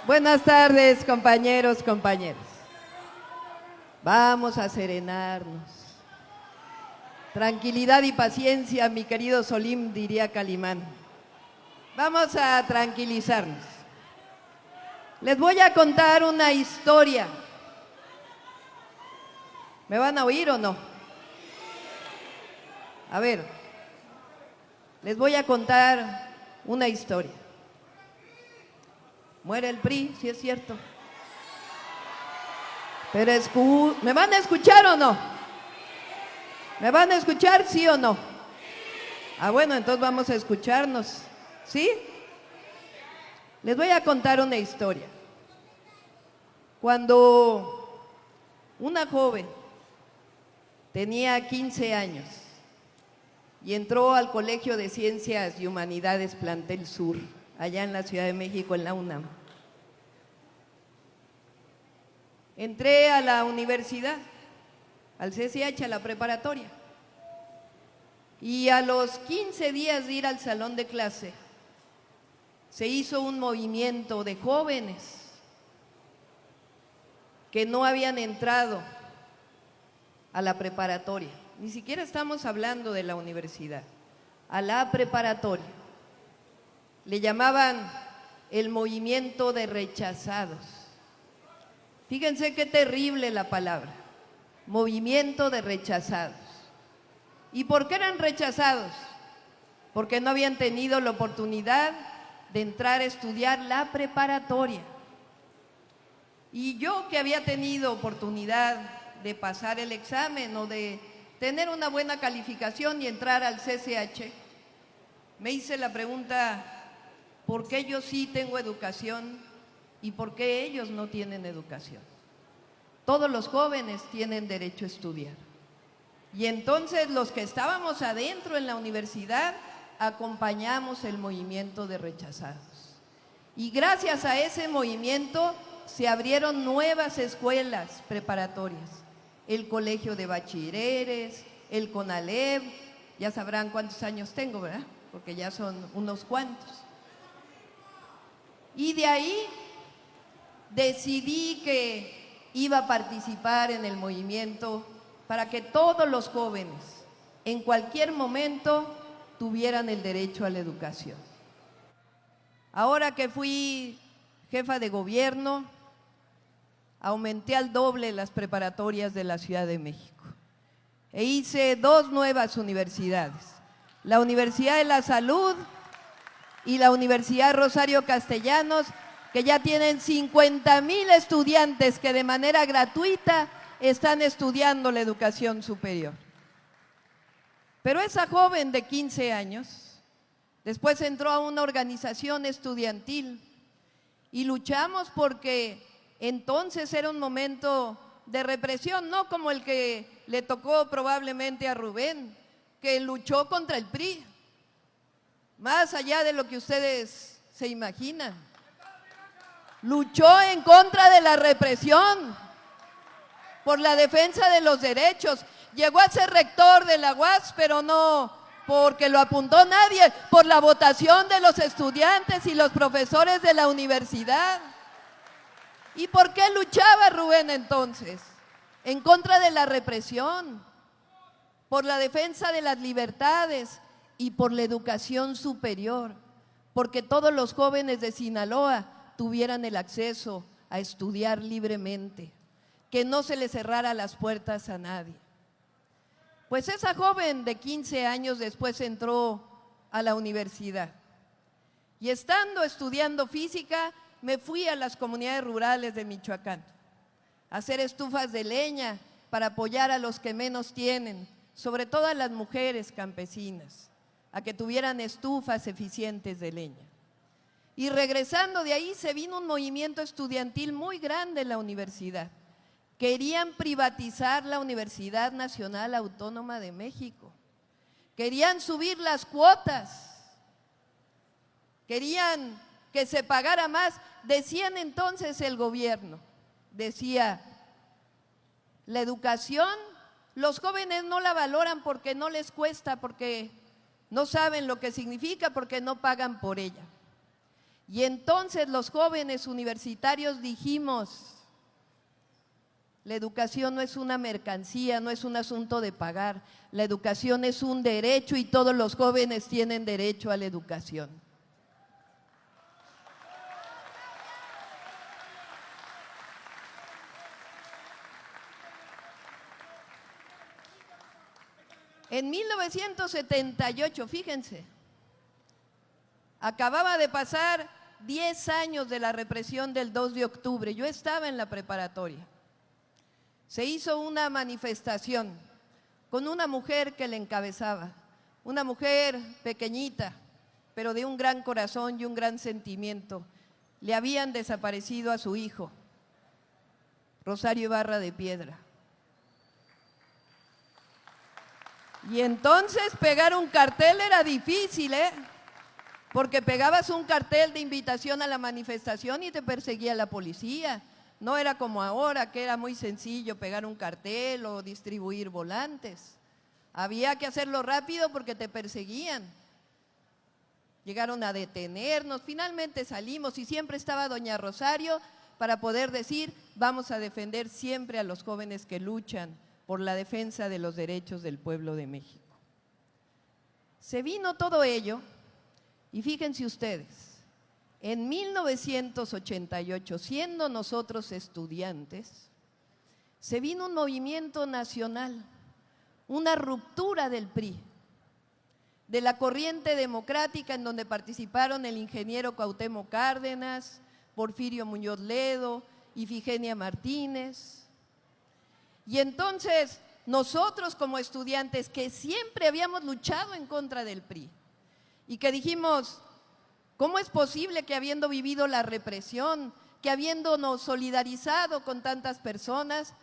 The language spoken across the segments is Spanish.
Buenas tardes, compañeros, compañeras. Vamos a serenarnos. Tranquilidad y paciencia, mi querido Solim, diría Calimán. Vamos a tranquilizarnos. Les voy a contar una historia. ¿Me van a oír o no? A ver, les voy a contar una historia. Muere el PRI, sí es cierto. Pero ¿me van a escuchar o no? ¿Me van a escuchar, sí o no? Ah, bueno, entonces vamos a escucharnos, ¿sí? Les voy a contar una historia. Cuando una joven tenía 15 años y entró al Colegio de Ciencias y Humanidades Plantel Sur, allá en la Ciudad de México, en la UNAM. Entré a la universidad, al CCH, a la preparatoria, y a los 15 días de ir al salón de clase, se hizo un movimiento de jóvenes que no habían entrado a la preparatoria, ni siquiera estamos hablando de la universidad, a la preparatoria. Le llamaban el movimiento de rechazados. Fíjense qué terrible la palabra, movimiento de rechazados. ¿Y por qué eran rechazados? Porque no habían tenido la oportunidad de entrar a estudiar la preparatoria. Y yo, que había tenido oportunidad de pasar el examen o de tener una buena calificación y entrar al CCH, me hice la pregunta: ¿por qué yo sí tengo educación y por qué ellos no tienen educación? Todos los jóvenes tienen derecho a estudiar. Y entonces los que estábamos adentro en la universidad acompañamos el movimiento de rechazados. Y gracias a ese movimiento se abrieron nuevas escuelas preparatorias. El Colegio de Bachilleres, el CONALEP, ya sabrán cuántos años tengo, ¿verdad? Porque ya son unos cuantos. Y de ahí decidí que iba a participar en el movimiento para que todos los jóvenes, en cualquier momento, tuvieran el derecho a la educación. Ahora que fui jefa de gobierno, aumenté al doble las preparatorias de la Ciudad de México e hice 2 nuevas universidades, la Universidad de la Salud y la Universidad Rosario Castellanos, que ya tienen 50,000 estudiantes que de manera gratuita están estudiando la educación superior. Pero esa joven de 15 años después entró a una organización estudiantil y luchamos porque entonces era un momento de represión, no como el que le tocó probablemente a Rubén, que luchó contra el PRI, más allá de lo que ustedes se imaginan. Luchó en contra de la represión, por la defensa de los derechos. Llegó a ser rector de la UAS, pero no porque lo apuntó nadie, por la votación de los estudiantes y los profesores de la universidad. ¿Y por qué luchaba Rubén entonces? En contra de la represión, por la defensa de las libertades y por la educación superior, porque todos los jóvenes de Sinaloa tuvieran el acceso a estudiar libremente, que no se le cerrara las puertas a nadie. Pues esa joven de 15 años después entró a la universidad y estando estudiando física me fui a las comunidades rurales de Michoacán a hacer estufas de leña para apoyar a los que menos tienen, sobre todo a las mujeres campesinas, a que tuvieran estufas eficientes de leña. Y regresando de ahí se vino un movimiento estudiantil muy grande en la universidad. Querían privatizar la Universidad Nacional Autónoma de México, querían subir las cuotas, querían que se pagara más. Decían entonces el gobierno, decía, la educación, los jóvenes no la valoran porque no les cuesta, porque no saben lo que significa, porque no pagan por ella. Y entonces los jóvenes universitarios dijimos, la educación no es una mercancía, no es un asunto de pagar, la educación es un derecho y todos los jóvenes tienen derecho a la educación. En 1978, fíjense, acababa de pasar 10 años de la represión del 2 de octubre, yo estaba en la preparatoria. Se hizo una manifestación con una mujer que le encabezaba, una mujer pequeñita, pero de un gran corazón y un gran sentimiento. Le habían desaparecido a su hijo, Rosario Ibarra de Piedra. Y entonces pegar un cartel era difícil, porque pegabas un cartel de invitación a la manifestación y te perseguía la policía. No era como ahora, que era muy sencillo pegar un cartel o distribuir volantes. Había que hacerlo rápido porque te perseguían. Llegaron a detenernos, finalmente salimos y siempre estaba doña Rosario para poder decir, vamos a defender siempre a los jóvenes que luchan por la defensa de los derechos del pueblo de México. Se vino todo ello y fíjense ustedes, en 1988, siendo nosotros estudiantes, se vino un movimiento nacional, una ruptura del PRI, de la corriente democrática en donde participaron el ingeniero Cuauhtémoc Cárdenas, Porfirio Muñoz Ledo, Ifigenia Martínez. Y entonces nosotros como estudiantes que siempre habíamos luchado en contra del PRI y que dijimos, ¿cómo es posible que habiendo vivido la represión, que habiéndonos solidarizado con tantas personas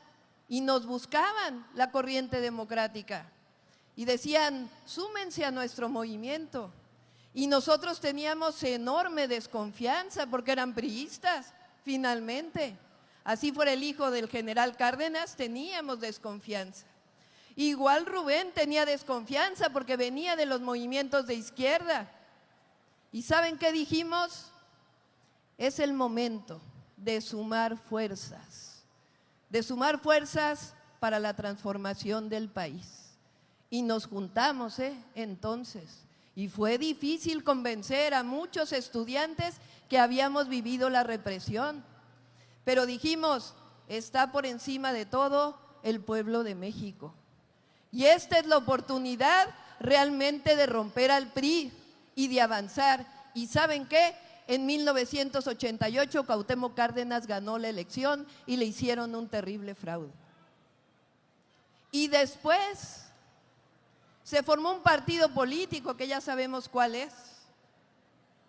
y nos buscaban la corriente democrática y decían, súmense a nuestro movimiento? Y nosotros teníamos enorme desconfianza porque eran priistas, finalmente. Así fuera el hijo del general Cárdenas, teníamos desconfianza. Igual Rubén tenía desconfianza porque venía de los movimientos de izquierda. ¿Y saben qué dijimos? Es el momento de sumar fuerzas para la transformación del país. Y nos juntamos, entonces. Y fue difícil convencer a muchos estudiantes que habíamos vivido la represión. Pero dijimos, está por encima de todo el pueblo de México. Y esta es la oportunidad realmente de romper al PRI y de avanzar. ¿Y saben qué? En 1988 Cuauhtémoc Cárdenas ganó la elección y le hicieron un terrible fraude. Y después se formó un partido político que ya sabemos cuál es.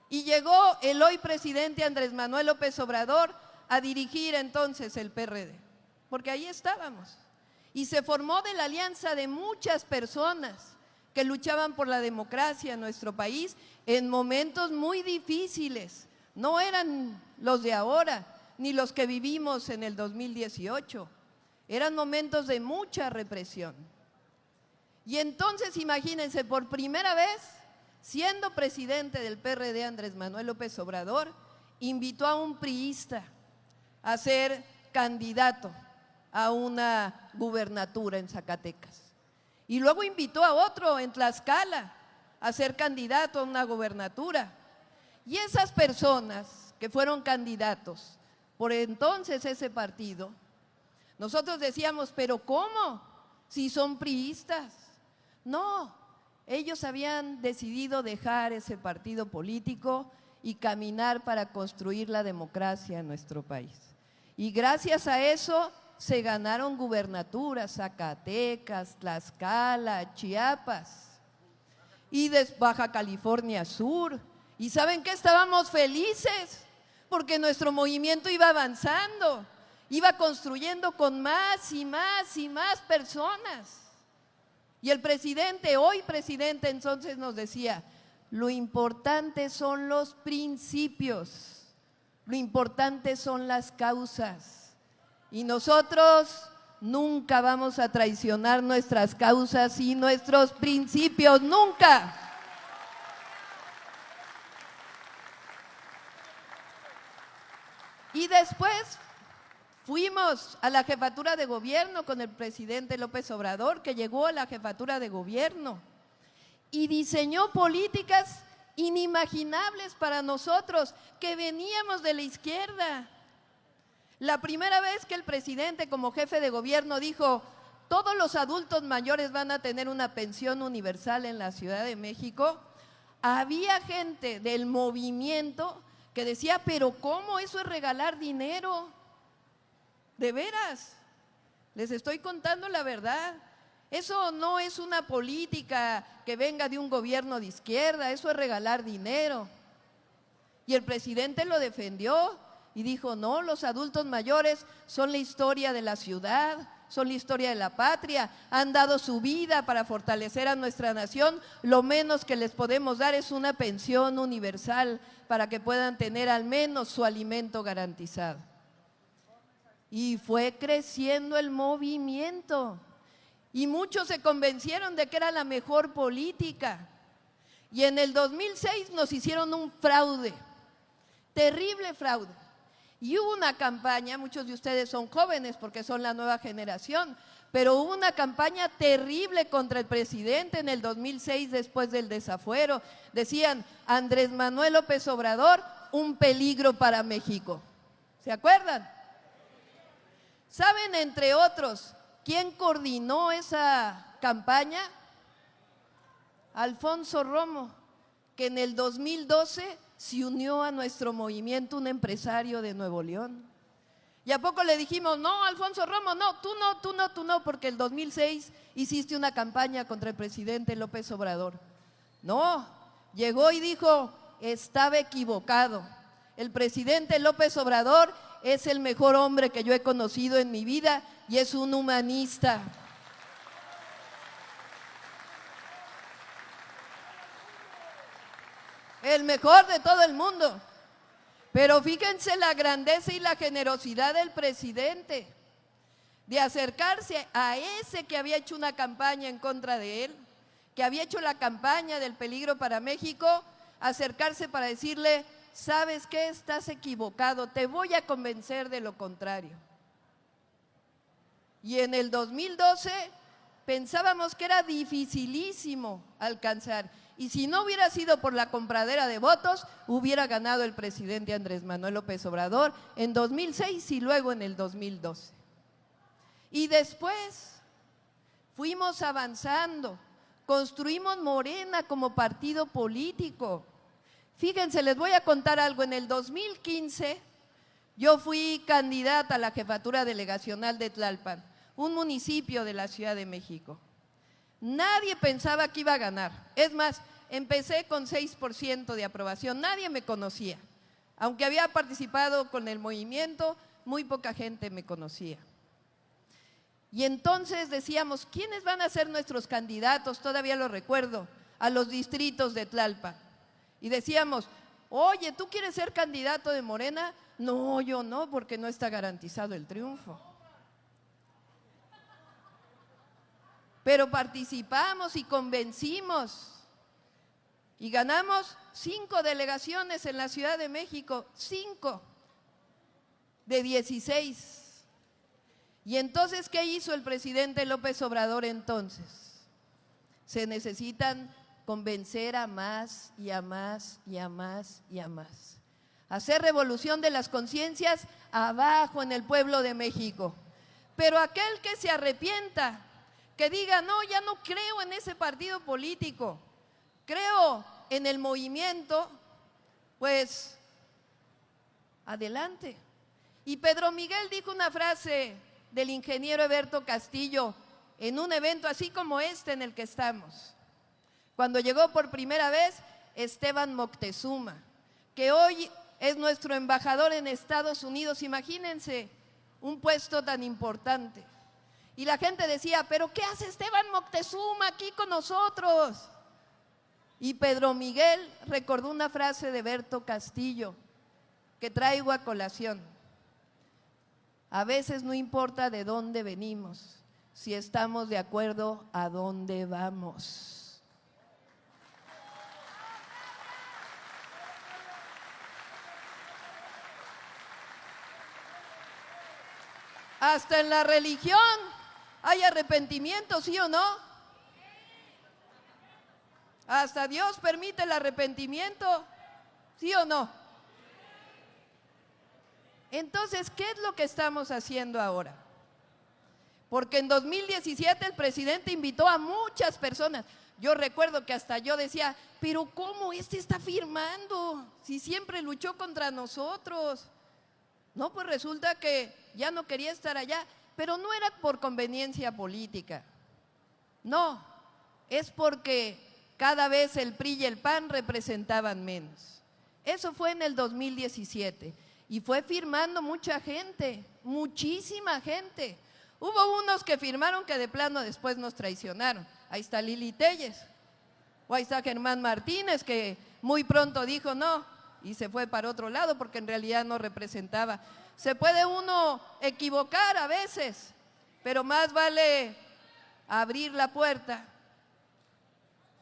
Y llegó el hoy presidente Andrés Manuel López Obrador a dirigir entonces el PRD, porque ahí estábamos. Y se formó de la alianza de muchas personas que luchaban por la democracia en nuestro país en momentos muy difíciles. No eran los de ahora, ni los que vivimos en el 2018. Eran momentos de mucha represión. Y entonces, imagínense, por primera vez, siendo presidente del PRD Andrés Manuel López Obrador, invitó a un priista a ser candidato a una gubernatura en Zacatecas. Y luego invitó a otro en Tlaxcala a ser candidato a una gubernatura. Y esas personas que fueron candidatos por entonces ese partido, nosotros decíamos, ¿pero cómo? Si son priistas. No, ellos habían decidido dejar ese partido político y caminar para construir la democracia en nuestro país. Y gracias a eso se ganaron gubernaturas, Zacatecas, Tlaxcala, Chiapas y de Baja California Sur. ¿Y saben qué? Estábamos felices porque nuestro movimiento iba avanzando, iba construyendo con más y más y más personas. Y el presidente, hoy presidente, entonces nos decía, lo importante son los principios, lo importante son las causas. Y nosotros nunca vamos a traicionar nuestras causas y nuestros principios, nunca. Y después fuimos a la jefatura de gobierno con el presidente López Obrador, que llegó a la jefatura de gobierno y diseñó políticas inimaginables para nosotros, que veníamos de la izquierda. La primera vez que el presidente, como jefe de gobierno, dijo: todos los adultos mayores van a tener una pensión universal en la Ciudad de México, había gente del movimiento que decía: pero ¿cómo? Eso es regalar dinero. De veras, les estoy contando la verdad. Eso no es una política que venga de un gobierno de izquierda, eso es regalar dinero. Y el presidente lo defendió y dijo: no, los adultos mayores son la historia de la ciudad, son la historia de la patria, han dado su vida para fortalecer a nuestra nación, lo menos que les podemos dar es una pensión universal para que puedan tener al menos su alimento garantizado. Y fue creciendo el movimiento. Y muchos se convencieron de que era la mejor política. Y en el 2006 nos hicieron un fraude, terrible fraude. Y hubo una campaña, muchos de ustedes son jóvenes porque son la nueva generación, pero hubo una campaña terrible contra el presidente en el 2006 después del desafuero. Decían: Andrés Manuel López Obrador, un peligro para México. ¿Se acuerdan? ¿Saben, entre otros, quién coordinó esa campaña? Alfonso Romo, que en el 2012 se unió a nuestro movimiento, un empresario de Nuevo León. ¿Y a poco le dijimos: no, Alfonso Romo, no, tú no, porque el 2006 hiciste una campaña contra el presidente López Obrador? No, llegó y dijo: estaba equivocado. El presidente López Obrador es el mejor hombre que yo he conocido en mi vida y es un humanista. El mejor de todo el mundo. Pero fíjense la grandeza y la generosidad del presidente de acercarse a ese que había hecho una campaña en contra de él, que había hecho la campaña del peligro para México, acercarse para decirle: ¿sabes qué? Estás equivocado, te voy a convencer de lo contrario. Y en el 2012 pensábamos que era dificilísimo alcanzar. Y si no hubiera sido por la compradera de votos, hubiera ganado el presidente Andrés Manuel López Obrador en 2006 y luego en el 2012. Y después fuimos avanzando, construimos Morena como partido político. Fíjense, les voy a contar algo. En el 2015 yo fui candidata a la jefatura delegacional de Tlalpan, un municipio de la Ciudad de México. Nadie pensaba que iba a ganar. Es más, empecé con 6% de aprobación, nadie me conocía. Aunque había participado con el movimiento, muy poca gente me conocía. Y entonces decíamos: ¿quiénes van a ser nuestros candidatos? Todavía lo recuerdo, a los distritos de Tlalpan. Y decíamos: oye, ¿tú quieres ser candidato de Morena? No, yo no, porque no está garantizado el triunfo. Pero participamos y convencimos y ganamos 5 delegaciones en la Ciudad de México, 5 de 16. Y entonces, ¿qué hizo el presidente López Obrador entonces? Se necesitan convencer a más y a más y a más y a más. Hacer revolución de las conciencias abajo en el pueblo de México. Pero aquel que se arrepienta, que diga: no, ya no creo en ese partido político, creo en el movimiento, pues adelante. Y Pedro Miguel dijo una frase del ingeniero Eberto Castillo en un evento así como este en el que estamos, cuando llegó por primera vez Esteban Moctezuma, que hoy es nuestro embajador en Estados Unidos. Imagínense un puesto tan importante. Y la gente decía: ¿pero qué hace Esteban Moctezuma aquí con nosotros? Y Pedro Miguel recordó una frase de Eberto Castillo que traigo a colación: a veces no importa de dónde venimos, si estamos de acuerdo a dónde vamos. Hasta en la religión hay arrepentimiento, ¿sí o no? Hasta Dios permite el arrepentimiento, ¿sí o no? Entonces, ¿qué es lo que estamos haciendo ahora? Porque en 2017 el presidente invitó a muchas personas. Yo recuerdo que hasta yo decía, pero ¿cómo este está firmando? Si siempre luchó contra nosotros. No, pues resulta que ya no quería estar allá, pero no era por conveniencia política. No, es porque cada vez el PRI y el PAN representaban menos. Eso fue en el 2017 y fue firmando mucha gente, muchísima gente. Hubo unos que firmaron que de plano después nos traicionaron. Ahí está Lili Telles, o ahí está Germán Martínez, que muy pronto dijo no y se fue para otro lado porque en realidad no representaba. Se puede uno equivocar a veces, pero más vale abrir la puerta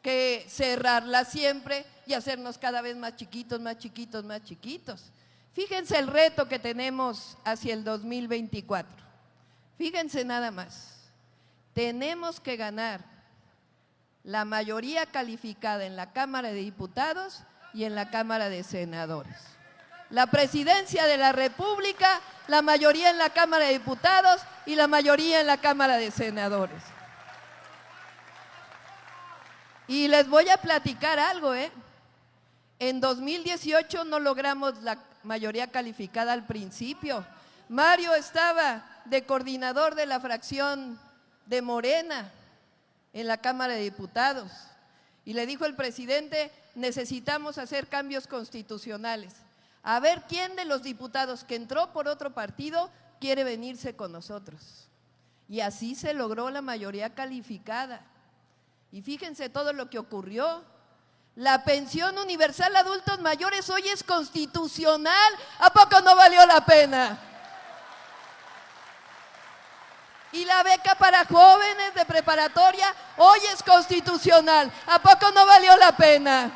que cerrarla siempre y hacernos cada vez más chiquitos, más chiquitos, más chiquitos. Fíjense el reto que tenemos hacia el 2024. Fíjense nada más, tenemos que ganar la mayoría calificada en la Cámara de Diputados y en la Cámara de Senadores. La presidencia de la República, la mayoría en la Cámara de Diputados y la mayoría en la Cámara de Senadores. Y les voy a platicar algo, En 2018 no logramos la mayoría calificada al principio. Mario estaba de coordinador de la fracción de Morena en la Cámara de Diputados y le dijo el presidente, necesitamos hacer cambios constitucionales. A ver quién de los diputados que entró por otro partido quiere venirse con nosotros. Y así se logró la mayoría calificada. Y fíjense todo lo que ocurrió. La pensión universal a adultos mayores hoy es constitucional. ¿A poco no valió la pena? Y la beca para jóvenes de preparatoria hoy es constitucional. ¿A poco no valió la pena?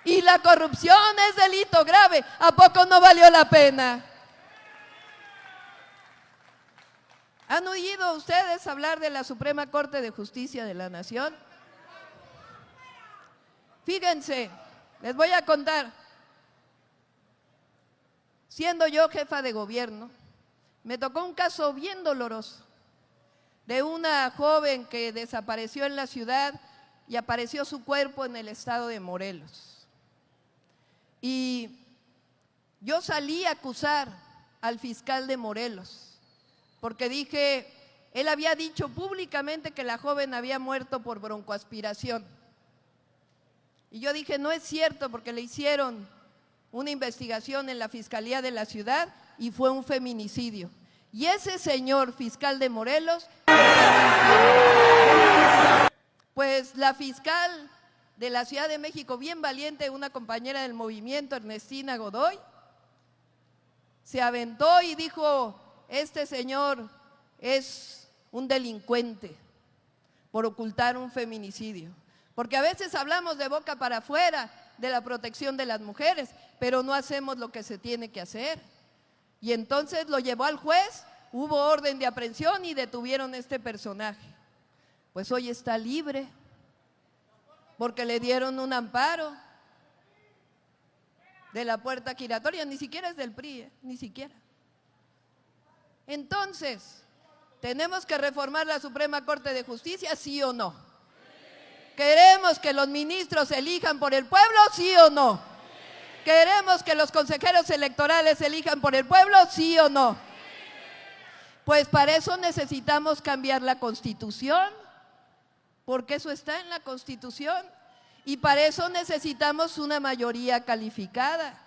Y la corrupción es delito grave. ¿A poco no valió la pena? ¿Han oído ustedes hablar de la Suprema Corte de Justicia de la Nación? Fíjense, les voy a contar. Siendo yo jefa de gobierno, me tocó un caso bien doloroso de una joven que desapareció en la ciudad y apareció su cuerpo en el estado de Morelos. Y yo salí a acusar al fiscal de Morelos, porque dije, él había dicho públicamente que la joven había muerto por broncoaspiración. Y yo dije, no es cierto, porque le hicieron una investigación en la Fiscalía de la ciudad y fue un feminicidio. Y ese señor fiscal de Morelos, pues la fiscal de la Ciudad de México, bien valiente, una compañera del movimiento, Ernestina Godoy, se aventó y dijo, este señor es un delincuente por ocultar un feminicidio. Porque a veces hablamos de boca para afuera de la protección de las mujeres, pero no hacemos lo que se tiene que hacer. Y entonces lo llevó al juez, hubo orden de aprehensión y detuvieron a este personaje. Pues hoy está libre, porque le dieron un amparo de la puerta giratoria, ni siquiera es del PRI, ni siquiera. Entonces, ¿tenemos que reformar la Suprema Corte de Justicia, sí o no? ¿Queremos que los ministros se elijan por el pueblo, sí o no? ¿Queremos que los consejeros electorales se elijan por el pueblo, sí o no? Pues para eso necesitamos cambiar la Constitución, porque eso está en la Constitución, y para eso necesitamos una mayoría calificada.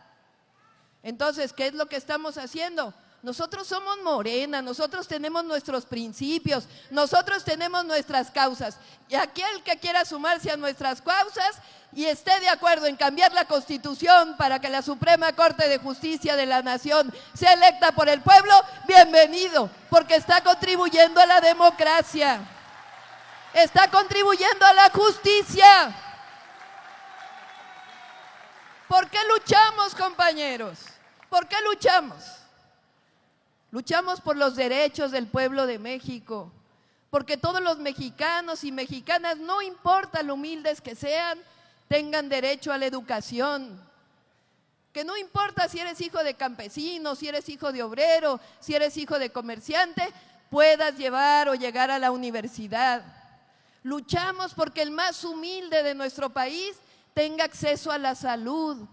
Entonces, ¿qué es lo que estamos haciendo? Nosotros somos Morena, nosotros tenemos nuestros principios, nosotros tenemos nuestras causas. Y aquel que quiera sumarse a nuestras causas y esté de acuerdo en cambiar la Constitución para que la Suprema Corte de Justicia de la Nación sea electa por el pueblo, bienvenido, porque está contribuyendo a la democracia, está contribuyendo a la justicia. ¿Por qué luchamos, compañeros? ¿Por qué luchamos? Luchamos por los derechos del pueblo de México, porque todos los mexicanos y mexicanas, no importa lo humildes que sean, tengan derecho a la educación. Que no importa si eres hijo de campesino, si eres hijo de obrero, si eres hijo de comerciante, puedas llevar o llegar a la universidad. Luchamos porque el más humilde de nuestro país tenga acceso a la salud.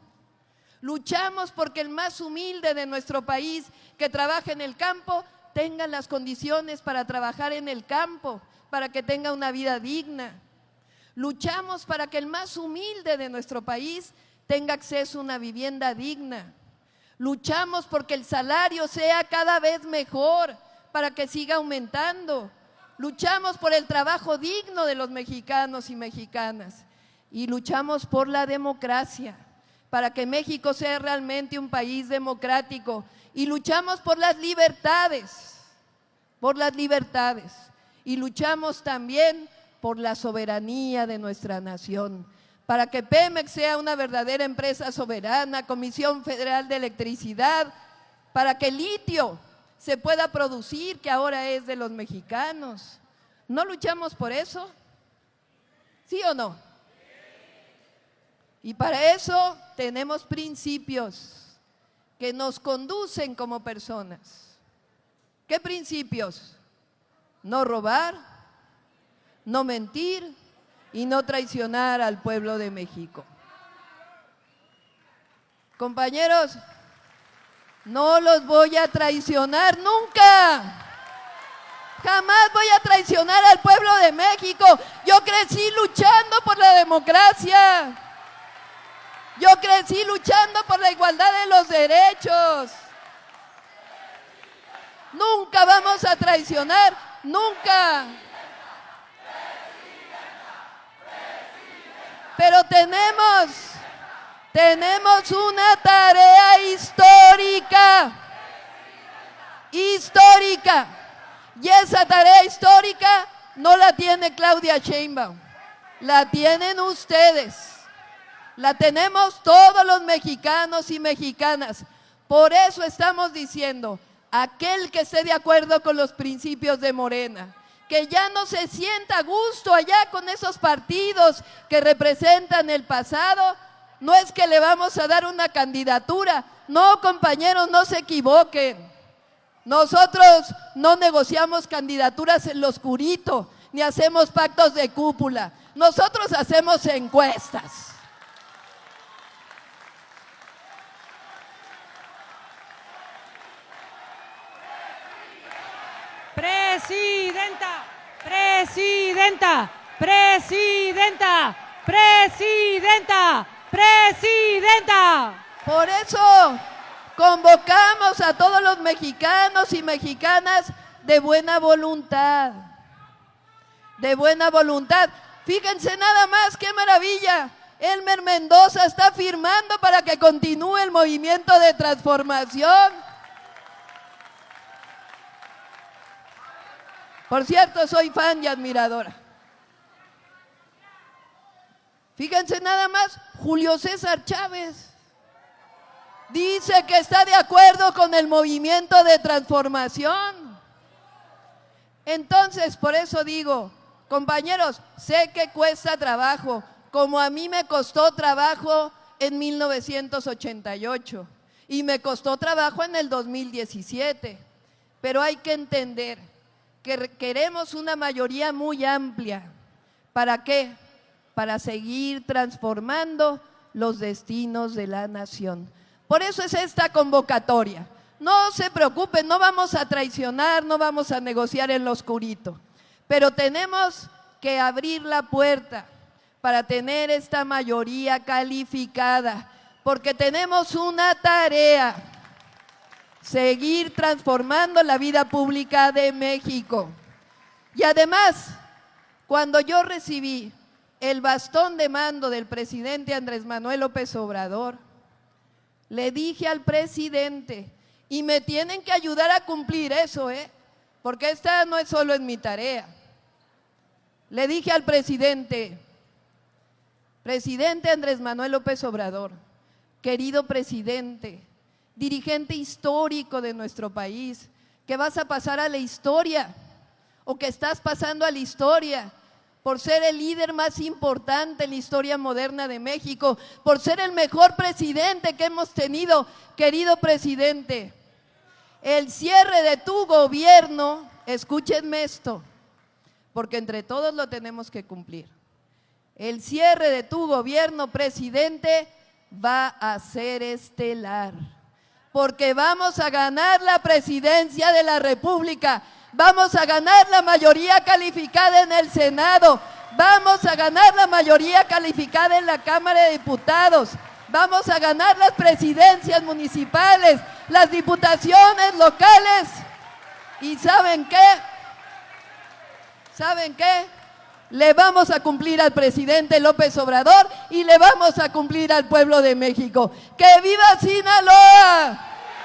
Luchamos porque el más humilde de nuestro país que trabaja en el campo tenga las condiciones para trabajar en el campo, para que tenga una vida digna. Luchamos para que el más humilde de nuestro país tenga acceso a una vivienda digna. Luchamos porque el salario sea cada vez mejor, para que siga aumentando. Luchamos por el trabajo digno de los mexicanos y mexicanas. Y luchamos por la democracia, para que México sea realmente un país democrático. Y luchamos por las libertades, y luchamos también por la soberanía de nuestra nación, para que Pemex sea una verdadera empresa soberana, Comisión Federal de Electricidad, para que el litio se pueda producir, que ahora es de los mexicanos. ¿No luchamos por eso? ¿Sí o no? Y para eso tenemos principios que nos conducen como personas. ¿Qué principios? No robar, no mentir y no traicionar al pueblo de México. Compañeros, no los voy a traicionar nunca. Jamás voy a traicionar al pueblo de México. Yo crecí luchando por la democracia. Yo crecí luchando por la igualdad de los derechos. Nunca vamos a traicionar, nunca. Pero tenemos una tarea histórica. Y esa tarea histórica no la tiene Claudia Sheinbaum, la tienen ustedes. La tenemos todos los mexicanos y mexicanas. Por eso estamos diciendo, aquel que esté de acuerdo con los principios de Morena, que ya no se sienta a gusto allá con esos partidos que representan el pasado, no es que le vamos a dar una candidatura. No, compañeros, no se equivoquen. Nosotros no negociamos candidaturas en lo oscurito, ni hacemos pactos de cúpula. Nosotros hacemos encuestas. Presidenta, presidenta, presidenta, presidenta, presidenta. Por eso convocamos a todos los mexicanos y mexicanas de buena voluntad. De buena voluntad. Fíjense nada más, qué maravilla. Elmer Mendoza está firmando para que continúe el movimiento de transformación. Por cierto, soy fan y admiradora. Fíjense nada más, Julio César Chávez dice que está de acuerdo con el movimiento de transformación. Entonces, por eso digo, compañeros, sé que cuesta trabajo, como a mí me costó trabajo en 1988 y me costó trabajo en el 2017, pero hay que entender que queremos una mayoría muy amplia. ¿Para qué? Para seguir transformando los destinos de la nación. Por eso es esta convocatoria. No se preocupen, no vamos a traicionar, no vamos a negociar en lo oscurito, pero tenemos que abrir la puerta para tener esta mayoría calificada, porque tenemos una tarea: seguir transformando la vida pública de México. Y además, cuando yo recibí el bastón de mando del presidente Andrés Manuel López Obrador, le dije al presidente, y me tienen que ayudar a cumplir eso, porque esta no es solo en mi tarea. Le dije al presidente Andrés Manuel López Obrador, querido presidente, dirigente histórico de nuestro país, que vas a pasar a la historia o que estás pasando a la historia por ser el líder más importante en la historia moderna de México, por ser el mejor presidente que hemos tenido. Querido presidente, el cierre de tu gobierno, escúchenme esto, porque entre todos lo tenemos que cumplir. El cierre de tu gobierno, presidente, va a ser estelar, porque vamos a ganar la presidencia de la República, vamos a ganar la mayoría calificada en el Senado, vamos a ganar la mayoría calificada en la Cámara de Diputados, vamos a ganar las presidencias municipales, las diputaciones locales. ¿Y saben qué? ¿Saben qué? Le vamos a cumplir al presidente López Obrador y le vamos a cumplir al pueblo de México. ¡Que viva Sinaloa!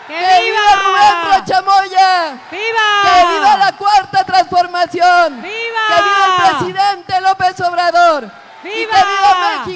¡Que viva Rubén Rocha Moya! ¡Viva! ¡Que viva la Cuarta Transformación! ¡Viva! ¡Que viva el presidente López Obrador! ¡Viva! ¡Y que viva México!